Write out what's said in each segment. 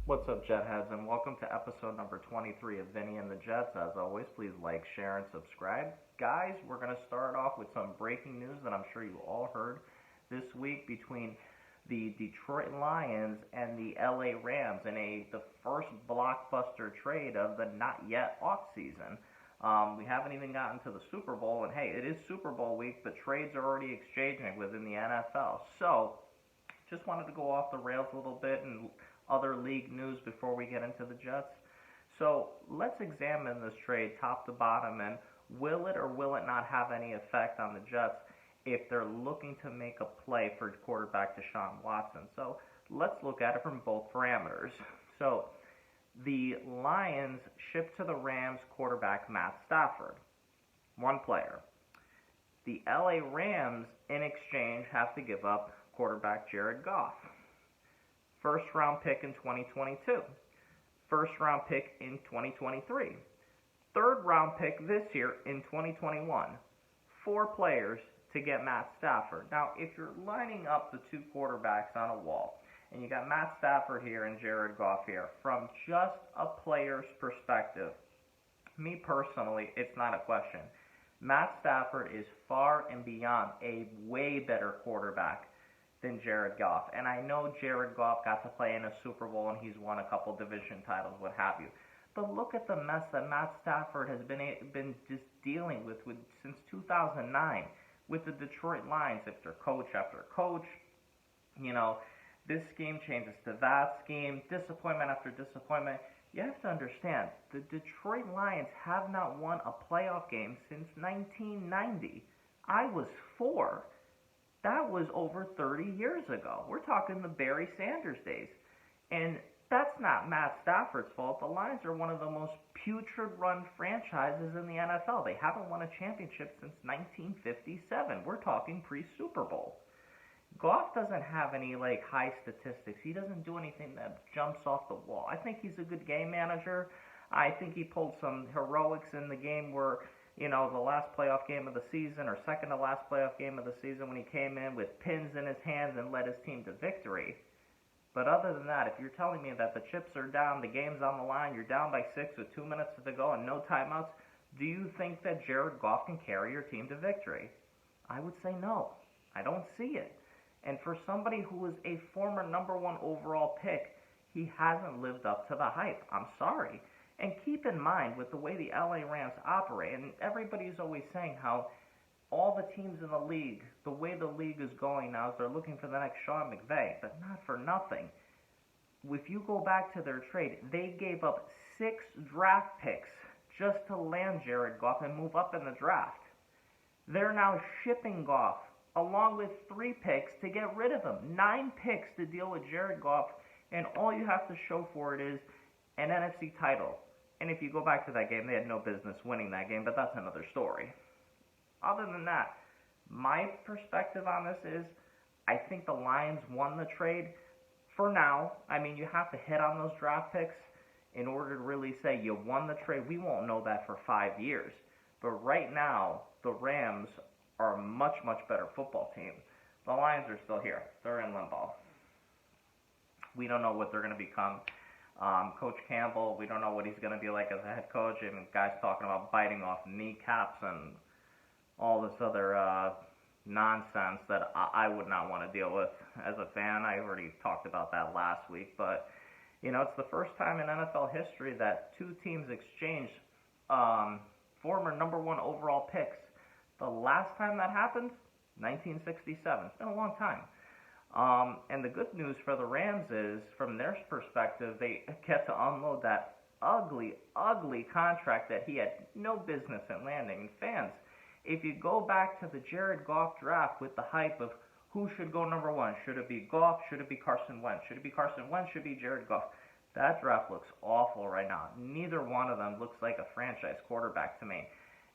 What's up, Jetheads, and welcome to episode number 23 of Vinny and the Jets. As always, please like, share, and subscribe. Guys, we're going to start off with some breaking news that I'm sure you all heard this week between the Detroit Lions and the LA Rams in the first blockbuster trade of the not yet offseason. We haven't even gotten to the Super Bowl, and hey, it is Super Bowl week, but trades are already exchanging within the NFL. So, just wanted to go off the rails a little bit and other league news before we get into the Jets. So let's examine this trade top to bottom, and will it or will it not have any effect on the Jets if they're looking to make a play for quarterback Deshaun Watson? So let's look at it from both parameters. So the Lions shipped to the Rams quarterback Matt Stafford, one player. The LA Rams, in exchange, have to give up quarterback Jarod Goff. First round pick in 2022. First round pick in 2023. Third round pick this year in 2021. 4 players to get Matt Stafford. Now, if you're lining up the two quarterbacks on a wall, and you got Matt Stafford here and Jarod Goff here, from just a player's perspective, me personally, it's not a question. Matt Stafford is far and beyond a way better quarterback than Jarod Goff. And I know Jarod Goff got to play in a Super Bowl and he's won a couple division titles, what have you. But look at the mess that Matt Stafford has been just dealing with since 2009 with the Detroit Lions. After coach after coach, this scheme changes to that scheme, disappointment after disappointment. You have to understand, the Detroit Lions have not won a playoff game since 1990. I was 4. That was over 30 years ago. We're talking the Barry Sanders days. And that's not Matt Stafford's fault. The Lions are one of the most putrid-run franchises in the NFL. They haven't won a championship since 1957. We're talking pre-Super Bowl. Goff doesn't have any high statistics. He doesn't do anything that jumps off the wall. I think he's a good game manager. I think he pulled some heroics in the game where the last playoff game of the season, or second to last playoff game of the season, when he came in with pins in his hands and led his team to victory. But other than that, if you're telling me that the chips are down, the game's on the line, you're down by 6 with 2 minutes to go and no timeouts, do you think that Jarod Goff can carry your team to victory? I would say no. I don't see it. And for somebody who was a former number 1 overall pick, he hasn't lived up to the hype. I'm sorry. And keep in mind, with the way the LA Rams operate, and everybody's always saying how all the teams in the league, the way the league is going now, is they're looking for the next Sean McVay, but not for nothing. If you go back to their trade, they gave up 6 draft picks just to land Jarod Goff and move up in the draft. They're now shipping Goff, along with 3 picks to get rid of him. 9 picks to deal with Jarod Goff, and all you have to show for it is an NFC title. And if you go back to that game, they had no business winning that game, but that's another story. Other than that, my perspective on this is I think the Lions won the trade for now. I mean, you have to hit on those draft picks in order to really say you won the trade. We won't know that for 5 years. But right now, the Rams are a much, much better football team. The Lions are still here. They're in limbo. We don't know what they're going to become. Coach Campbell, we don't know what he's going to be like as a head coach. I mean, guys talking about biting off kneecaps and all this other nonsense that I would not want to deal with as a fan. I already talked about that last week. But, it's the first time in NFL history that 2 teams exchanged former number 1 overall picks. The last time that happened, 1967. It's been a long time. And the good news for the Rams is, from their perspective, they get to unload that ugly, ugly contract that he had no business in landing. And fans, if you go back to the Jarod Goff draft with the hype of who should go number 1, should it be Goff, should it be Carson Wentz, should it be Carson Wentz, should it be Jarod Goff, that draft looks awful right now. Neither one of them looks like a franchise quarterback to me.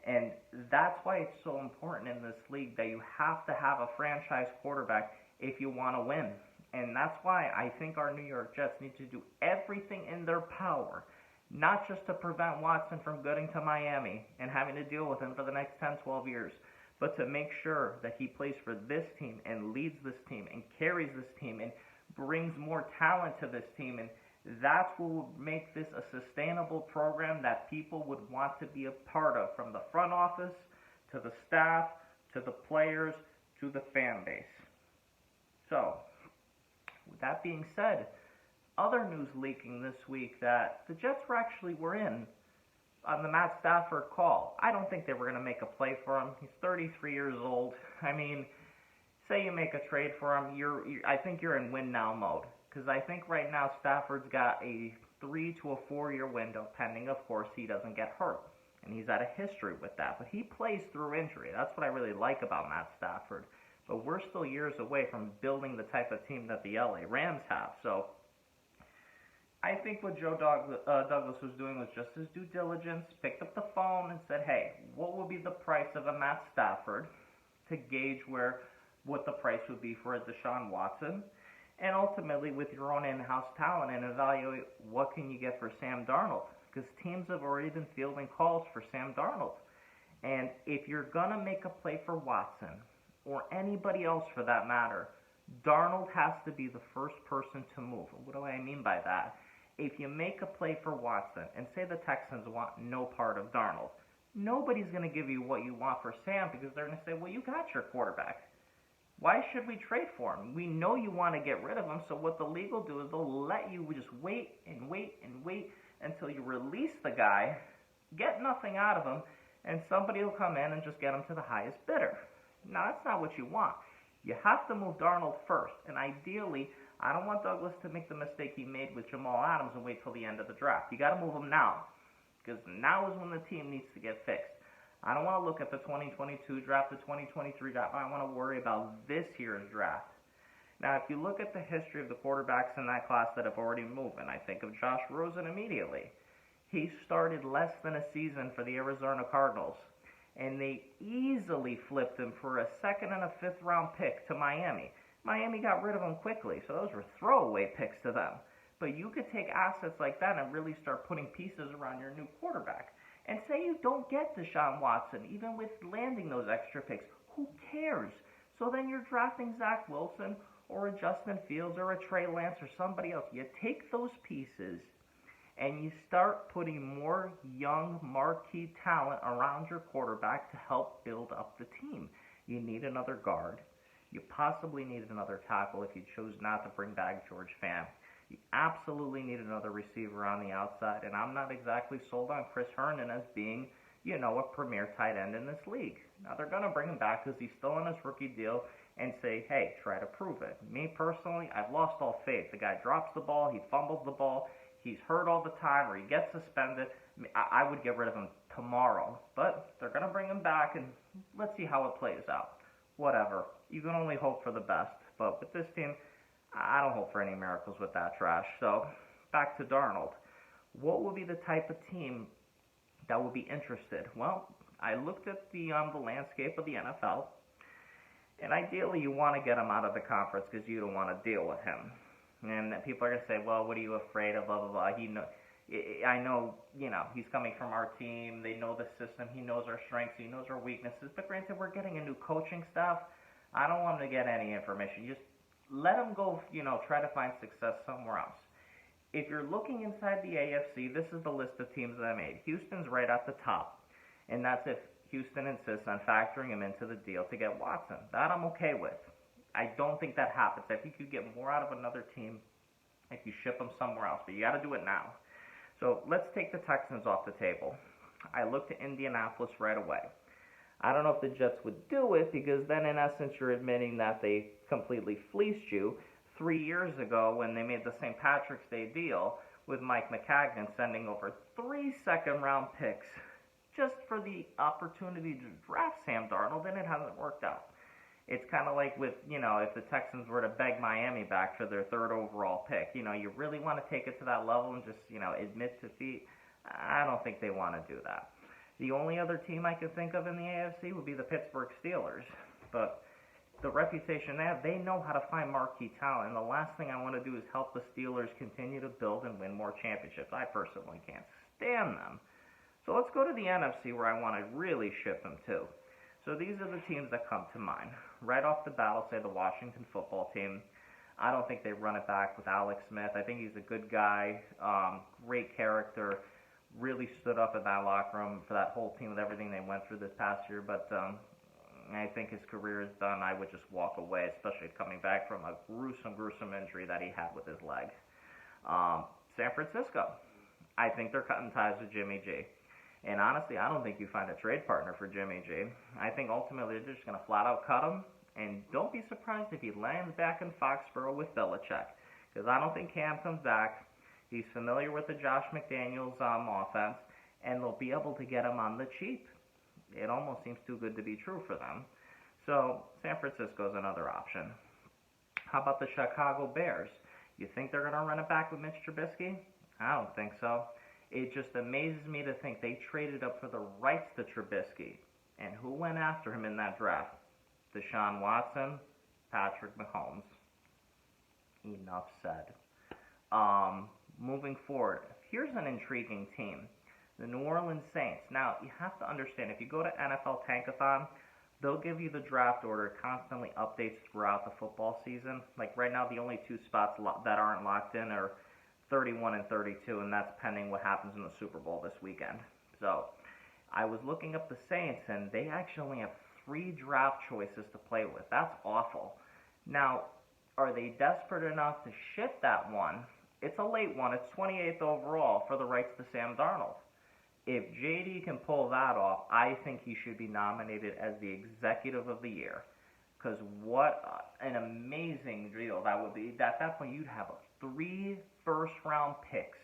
And that's why it's so important in this league that you have to have a franchise quarterback if you want to win. And that's why I think our New York Jets need to do everything in their power, not just to prevent Watson from going to Miami and having to deal with him for the next 10, 12 years, but to make sure that he plays for this team and leads this team and carries this team and brings more talent to this team and That's what would make this a sustainable program that people would want to be a part of, from the front office to the staff to the players to the fan base. So, with that being said, other news leaking this week that the Jets were in on the Matt Stafford call. I don't think they were going to make a play for him. He's 33 years old. I mean, say you make a trade for him, I think you're in win now mode. Because I think right now Stafford's got a 3 to a 4 year window, pending, of course, he doesn't get hurt. And he's had a history with that. But he plays through injury. That's what I really like about Matt Stafford. But we're still years away from building the type of team that the LA Rams have. So I think what Joe Douglas was doing was just his due diligence, picked up the phone and said, hey, what will be the price of a Matt Stafford, to gauge what the price would be for a Deshaun Watson, and ultimately with your own in-house talent, and evaluate what can you get for Sam Darnold, because teams have already been fielding calls for Sam Darnold. And if you're going to make a play for Watson, or anybody else for that matter, Darnold has to be the first person to move. What do I mean by that? If you make a play for Watson, and say the Texans want no part of Darnold, nobody's going to give you what you want for Sam, because they're going to say, well, you got your quarterback. Why should we trade for him? We know you want to get rid of him, so what the league will do is they'll let you just wait and wait and wait until you release the guy, get nothing out of him, and somebody will come in and just get him to the highest bidder. Now, that's not what you want. You have to move Darnold first, and ideally, I don't want Douglas to make the mistake he made with Jamal Adams and wait till the end of the draft. You got to move him now, because now is when the team needs to get fixed. I don't want to look at the 2022 draft, the 2023 draft. I want to worry about this year's draft. Now, if you look at the history of the quarterbacks in that class that have already moved, and I think of Josh Rosen immediately. He started less than a season for the Arizona Cardinals, and they easily flipped him for a second and a fifth round pick to Miami. Miami got rid of him quickly, so those were throwaway picks to them. But you could take assets like that and really start putting pieces around your new quarterback. And say you don't get Deshaun Watson, even with landing those extra picks. Who cares? So then you're drafting Zach Wilson or a Justin Fields or a Trey Lance or somebody else. You take those pieces and you start putting more young marquee talent around your quarterback to help build up the team. You need another guard. You possibly need another tackle if you chose not to bring back George Fant. You absolutely need another receiver on the outside, and I'm not exactly sold on Chris Herndon as being, a premier tight end in this league. Now, they're going to bring him back because he's still on his rookie deal and say, hey, try to prove it. Me, personally, I've lost all faith. The guy drops the ball, he fumbles the ball, he's hurt all the time, or he gets suspended. I would get rid of him tomorrow, but they're going to bring him back, and let's see how it plays out. Whatever. You can only hope for the best, but with this team, I don't hope for any miracles with that trash. So, back to Darnold. What would be the type of team that would be interested? Well, I looked at the landscape of the NFL, and ideally you want to get him out of the conference because you don't want to deal with him. And people are going to say, well, what are you afraid of, blah, blah, blah. I know, he's coming from our team. They know the system. He knows our strengths. He knows our weaknesses. But granted, we're getting a new coaching staff. I don't want him to get any information. Just let him go, try to find success somewhere else. If you're looking inside the AFC, this is the list of teams that I made. Houston's right at the top, and that's if Houston insists on factoring him into the deal to get Watson. That I'm okay with. I don't think that happens. I think you get more out of another team if you ship him somewhere else, but you got to do it now. So let's take the Texans off the table. I looked to Indianapolis right away. I don't know if the Jets would do it, because then in essence you're admitting that they completely fleeced you 3 years ago when they made the St. Patrick's Day deal with Mike McCagnon, sending over 3 second-round picks just for the opportunity to draft Sam Darnold, and it hasn't worked out. It's kind of like with, if the Texans were to beg Miami back for their 3rd overall pick. You really want to take it to that level and just, admit defeat? I don't think they want to do that. The only other team I could think of in the AFC would be the Pittsburgh Steelers. But the reputation they have, they know how to find marquee talent. And the last thing I want to do is help the Steelers continue to build and win more championships. I personally can't stand them. So let's go to the NFC, where I want to really ship them to. So these are the teams that come to mind. Right off the bat, I'll say the Washington football team. I don't think they run it back with Alex Smith. I think he's a good guy, great character, really stood up in that locker room for that whole team with everything they went through this past year. But I think his career is done. I would just walk away, especially coming back from a gruesome injury that he had with his leg. San Francisco, I think they're cutting ties with Jimmy G. And honestly, I don't think you find a trade partner for Jimmy G. I think ultimately they're just going to flat out cut him. And don't be surprised if he lands back in Foxborough with Belichick. Because I don't think Cam comes back. He's familiar with the Josh McDaniels offense. And they'll be able to get him on the cheap. It almost seems too good to be true for them. So San Francisco is another option. How about the Chicago Bears? You think they're going to run it back with Mitch Trubisky? I don't think so. It just amazes me to think they traded up for the rights to Trubisky. And who went after him in that draft? Deshaun Watson, Patrick Mahomes. Enough said. Moving forward, here's an intriguing team. The New Orleans Saints. Now, you have to understand, if you go to NFL Tankathon, they'll give you the draft order, constantly updates throughout the football season. Like right now, the only two spots that aren't locked in are 31 and 32, and that's pending what happens in the Super Bowl this weekend. So, I was looking up the Saints, and they actually only have 3 draft choices to play with. That's awful. Now, are they desperate enough to ship that one? It's a late one. It's 28th overall for the rights to Sam Darnold. If JD can pull that off, I think he should be nominated as the Executive of the Year. Because what an amazing deal that would be. At that point, you'd have 3 first-round picks.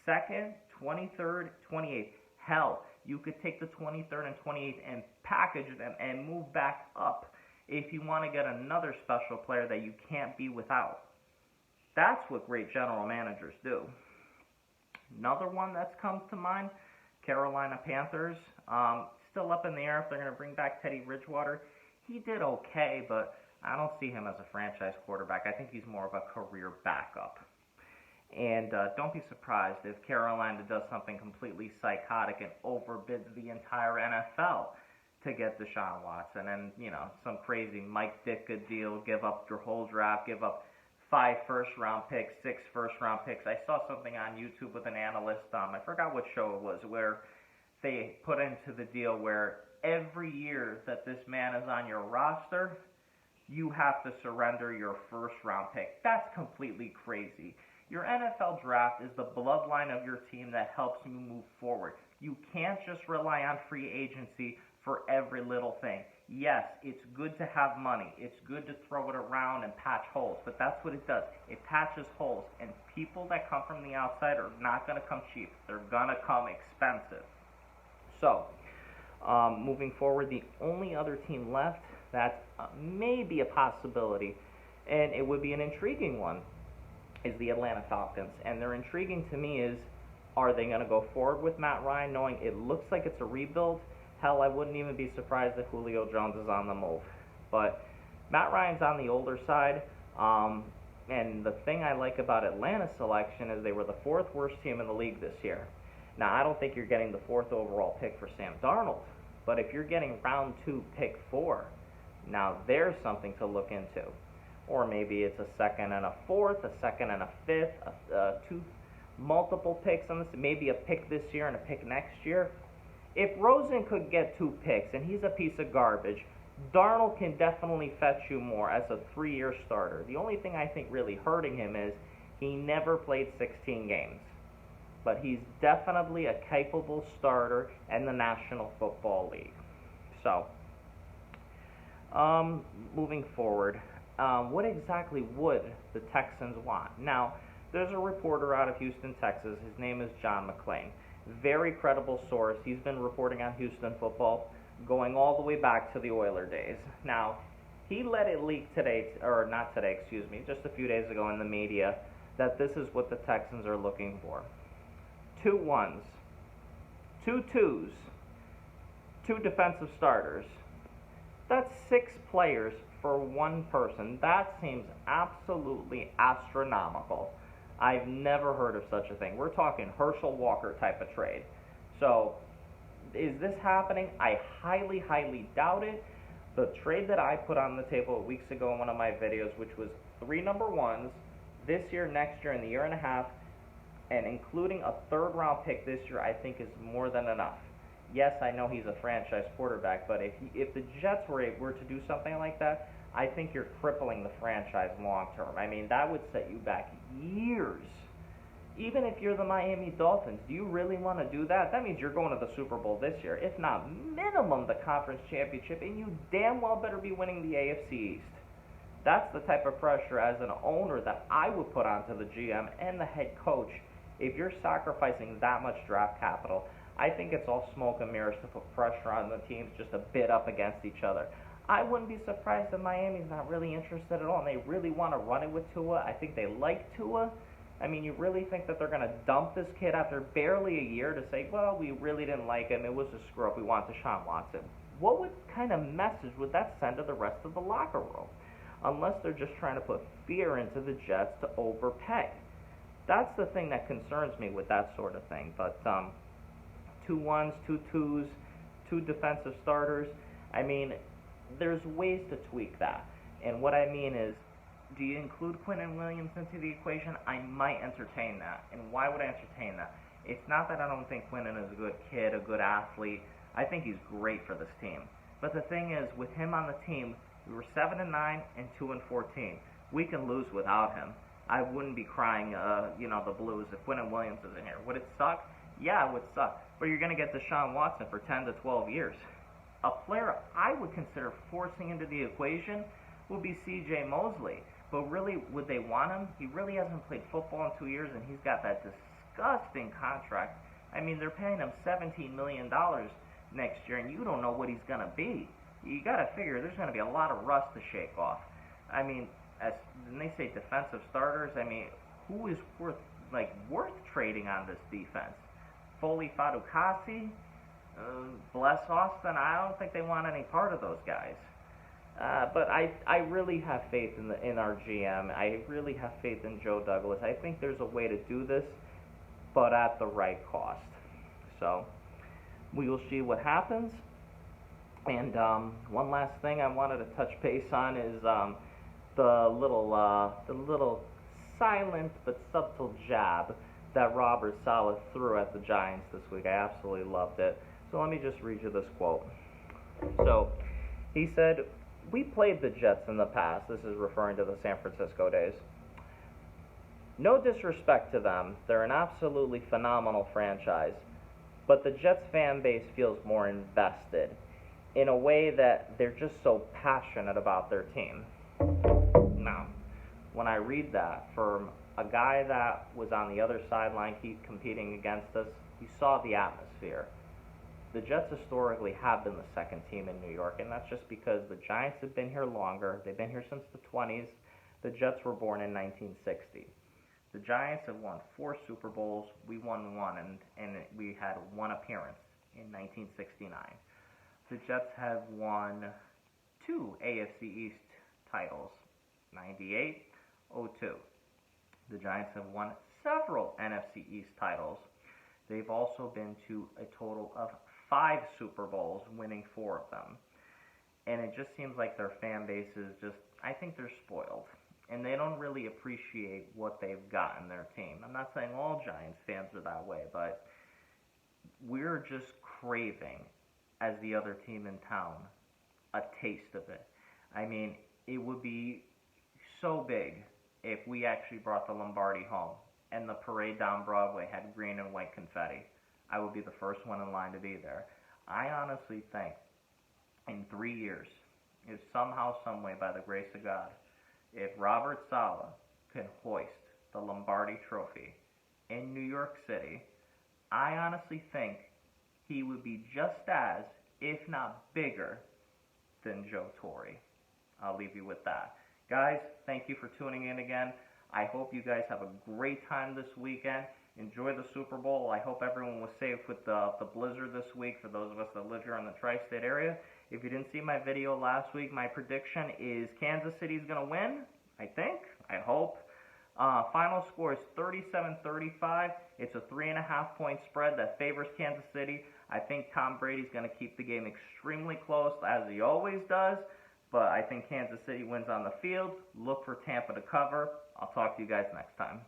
2nd, 23rd, 28th. Hell, you could take the 23rd and 28th and package them and move back up if you want to get another special player that you can't be without. That's what great general managers do. Another one that's come to mind, Carolina Panthers. Still up in the air if they're going to bring back Teddy Bridgewater. He did okay, but I don't see him as a franchise quarterback. I think he's more of a career backup. And don't be surprised if Carolina does something completely psychotic and overbids the entire NFL to get Deshaun Watson. And, some crazy Mike Ditka deal, give up your whole draft, give up 5 first-round picks, 6 first-round picks. I saw something on YouTube with an analyst, I forgot what show it was, where they put into the deal where every year that this man is on your roster, you have to surrender your first-round pick. That's completely crazy. Your NFL draft is the bloodline of your team that helps you move forward. You can't just rely on free agency for every little thing. Yes, it's good to have money. It's good to throw it around and patch holes, but that's what it does. It patches holes, and people that come from the outside are not going to come cheap. They're going to come expensive. So, moving forward, the only other team left that's maybe a possibility, and it would be an intriguing one, is the Atlanta Falcons. And they're intriguing to me is, are they going to go forward with Matt Ryan, knowing it looks like it's a rebuild? Hell, I wouldn't even be surprised if Julio Jones is on the move. But Matt Ryan's on the older side, and the thing I like about Atlanta's selection is they were the 4th worst team in the league this year. Now, I don't think you're getting the 4th overall pick for Sam Darnold, but if you're getting round 2, pick 4, now there's something to look into. Or maybe it's a 2nd and a 4th, a 2nd and a 5th, 2 multiple picks on this, maybe a pick this year and a pick next year. If Rosen could get 2 picks and he's a piece of garbage, Darnold can definitely fetch you more as a 3-year starter. The only thing I think really hurting him is he never played 16 games. But he's definitely a capable starter in the National Football League. So, moving forward, what exactly would the Texans want? Now, there's a reporter out of Houston, Texas. His name is John McClain. Very credible source. He's been reporting on Houston football going all the way back to the Oiler days. Now, he let it leak today, or not today, excuse me, just a few days ago in the media, that this is what the Texans are looking for. 2 1s, 2 2s, 2 defensive starters. That's 6 players for 1 person. That seems absolutely astronomical. I've never heard of such a thing. We're talking Herschel Walker type of trade. So, is this happening? I highly, highly doubt it. The trade that I put on the table weeks ago in one of my videos, which was 3 number ones this year, next year, and the year and a half, and including a third-round pick this year, I think is more than enough. Yes, I know he's a franchise quarterback, but if the Jets were to do something like that, I think you're crippling the franchise long term. I mean, that would set you back years. Even if you're the Miami Dolphins, do you really want to do that? That means you're going to the Super Bowl this year, if not minimum the conference championship, and you damn well better be winning the AFC East. That's the type of pressure as an owner that I would put onto the GM and the head coach. If you're sacrificing that much draft capital, I think it's all smoke and mirrors to put pressure on the teams just to bid up against each other. I wouldn't be surprised if Miami's not really interested at all and they really want to run it with Tua. I think they like Tua. I mean, you really think that they're going to dump this kid after barely a year to say, well, we really didn't like him, it was a screw up, we want Deshaun Watson? What kind of message would that send to the rest of the locker room? Unless they're just trying to put fear into the Jets to overpay. That's the thing that concerns me with that sort of thing. But 2 1s, 2 2s, 2 defensive starters, I mean, there's ways to tweak that. And what I mean is, do you include Quinnen Williams into the equation? I might entertain that. And why would I entertain that? It's not that I don't think Quinnen is a good kid, a good athlete. I think he's great for this team. But the thing is, with him on the team, we were 7-9 and 2-14. We can lose without him. I wouldn't be crying, the blues if Quinnen Williams is in here. Would it suck? Yeah, it would suck. But you're going to get Deshaun Watson for 10 to 12 years. A player I would consider forcing into the equation would be C.J. Mosley. But really, would they want him? He really hasn't played football in 2 years, and he's got that disgusting contract. I mean, they're paying him $17 million next year, and you don't know what he's going to be. You got to figure there's going to be a lot of rust to shake off. I mean, when they say defensive starters, I mean, who is worth trading on this defense? Foley Fadukasi? Bless Austin? I don't think they want any part of those guys. But I really have faith in our GM. I really have faith in Joe Douglas. I think there's a way to do this, but at the right cost. So we will see what happens. And one last thing I wanted to touch base on is the little silent but subtle jab that Robert Saleh threw at the Giants this week. I absolutely loved it. So let me just read you this quote. So he said, "We played the Jets in the past." This is referring to the San Francisco days. "No disrespect to them. They're an absolutely phenomenal franchise. But the Jets fan base feels more invested in a way that they're just so passionate about their team." Now, when I read that from a guy that was on the other sideline competing against us, he saw the atmosphere. The Jets historically have been the second team in New York, and that's just because the Giants have been here longer. They've been here since the 20s. The Jets were born in 1960. The Giants have won 4 Super Bowls. We won 1, and we had 1 appearance in 1969. The Jets have won 2 AFC East titles, 98, 02. The Giants have won several NFC East titles. They've also been to a total of 5 Super Bowls, winning 4 of them. And it just seems like their fan base is I think they're spoiled. And they don't really appreciate what they've got in their team. I'm not saying all Giants fans are that way, but we're just craving, as the other team in town, a taste of it. I mean, it would be so big if we actually brought the Lombardi home and the parade down Broadway had green and white confetti. I would be the first one in line to be there. I honestly think in 3 years, if somehow, someway, by the grace of God, if Robert Saleh can hoist the Lombardi Trophy in New York City, I honestly think he would be just as, if not bigger, than Joe Torre. I'll leave you with that. Guys, thank you for tuning in again. I hope you guys have a great time this weekend. Enjoy the Super Bowl. I hope everyone was safe with the blizzard this week for those of us that live here in the tri-state area. If you didn't see my video last week, my prediction is Kansas City's going to win, I think, I hope. Final score is 37-35. It's a 3.5-point spread that favors Kansas City. I think Tom Brady's going to keep the game extremely close, as he always does. But I think Kansas City wins on the field. Look for Tampa to cover. I'll talk to you guys next time.